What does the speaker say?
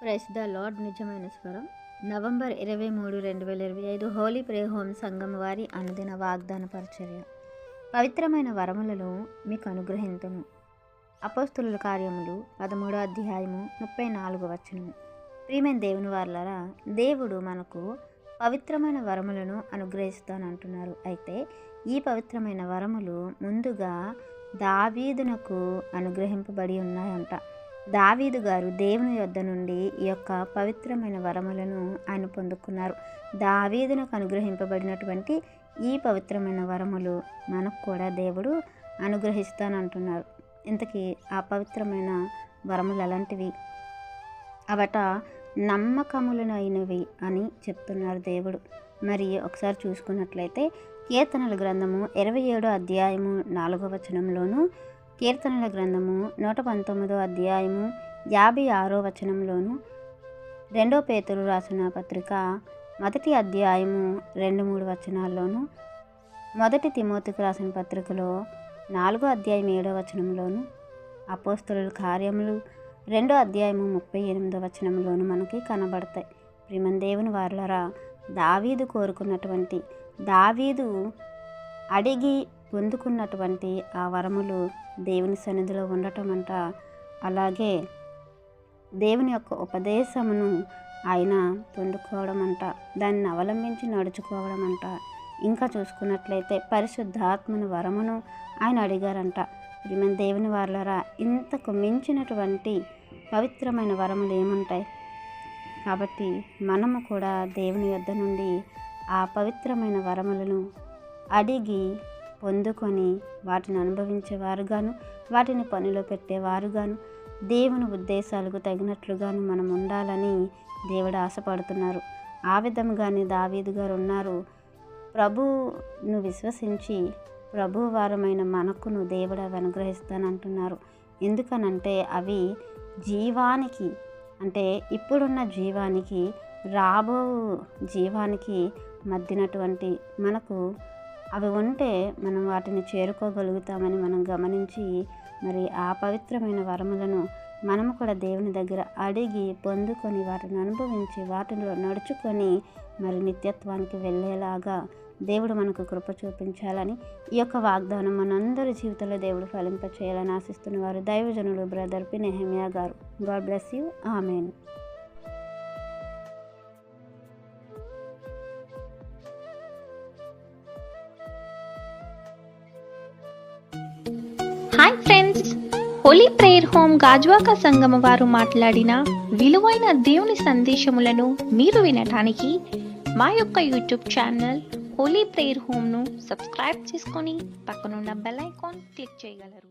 Price the lord. నిజమైన స్వరం. November 23, 2025 Holi prayer home సంఘం వారి అనుదిన వాగ్దాన పరిచర్య. పవిత్రమైన వరములను మీకు అనుగ్రహింతును. అపోస్తుల కార్యములు 13వ అధ్యాయము 34వ వచనము. ప్రియమైన దేవుని వారలారా, దేవుడు మనకు పవిత్రమైన వరములను అనుగ్రహిస్తానంటున్నారు. అయితే ఈ పవిత్రమైన వరములు ముందుగా దావీదునకు అనుగ్రహింపబడి ఉన్నాయంట. దావీదు గారు దేవుని యొద్ద నుండి ఈ యొక్క పవిత్రమైన వరములను ఆయన పొందుకున్నారు. దావీదునకు అనుగ్రహింపబడినటువంటి ఈ పవిత్రమైన వరములు మనకు కూడా దేవుడు అనుగ్రహిస్తానంటున్నారు. ఇంతకీ ఆ పవిత్రమైన వరములు ఎలాంటివి? అవట నమ్మకములైనవి అని చెప్తున్నారు దేవుడు. మరి ఒకసారి చూసుకున్నట్లయితే కీర్తనల గ్రంథము 27వ అధ్యాయము 4వ వచనంలోను, కీర్తనల గ్రంథము 119వ అధ్యాయము 56వ వచనంలోను, 2 పేతురు రాసిన పత్రిక 1వ అధ్యాయము 2-3 వచనాల్లోను, 1 తిమోతికి రాసిన పత్రికలో 4వ అధ్యాయం 7వ వచనంలోను, అపోస్తలుల కార్యములు 2వ అధ్యాయము 38వ వచనంలోను మనకి కనబడతాయి. ప్రియమైన దేవుని వారలారా, దావీదు కోరుకున్నటువంటి, దావీదు అడిగి పొందుకున్నటువంటి ఆ వరములు దేవుని సన్నిధిలో ఉండటం అంట. అలాగే దేవుని యొక్క ఉపదేశమును ఆయన పొందుకోవడం అంట, దాన్ని అవలంబించి నడుచుకోవడం అంట. ఇంకా చూసుకున్నట్లయితే పరిశుద్ధాత్మను వరమును ఆయన అడిగారంట. ప్రియమైన దేవుని వారలారా, ఇంతకు మించినటువంటి పవిత్రమైన వరములు ఏముంటాయి? కాబట్టి మనము కూడా దేవుని యొద్ద నుండి ఆ పవిత్రమైన వరములను అడిగి పొందుకొని వాటిని అనుభవించేవారుగాను, వాటిని పనిలో పెట్టేవారుగాను, దేవుని ఉద్దేశాలకు తగినట్లుగాను మనం ఉండాలని దేవుడు ఆశపడుతున్నారు. ఆ విధంగానే దావీదు గారు ఉన్నారు. ప్రభువును విశ్వసించి ప్రభు వారమైన మనకును దేవుడు అవి అనుగ్రహిస్తానంటున్నారు. ఎందుకనంటే అవి జీవానికి, అంటే ఇప్పుడున్న జీవానికి రాబో జీవానికి మధ్యనటువంటి మనకు అవి ఉంటే మనం వాటిని చేరుకోగలుగుతామని మనం గమనించి, మరి ఆ పవిత్రమైన వరములను మనము కూడా దేవుని దగ్గర అడిగి పొందుకొని వాటిని అనుభవించి వాటిలో నడుచుకొని మరి నిత్యత్వానికి వెళ్ళేలాగా దేవుడు మనకు కృప చూపించాలని, ఈ యొక్క వాగ్దానం మనందరి జీవితంలో దేవుడు ఫలింప చేయాలని ఆశిస్తున్న వారు దైవజనుడు బ్రదర్ పి. నెహెమియా గారు. God bless you. Amen. Hi friends, Holi prayer home Gajuwaka సంగమ వారు మాట్లాడిన విలువైన దేవుని సందేశములను మీరు వినటానికి మా యొక్క YouTube channel holy prayer home subscribe చేసుకొని పక్కనున్న బెల్ ఐకాన్ క్లిక్ చేయగలరు.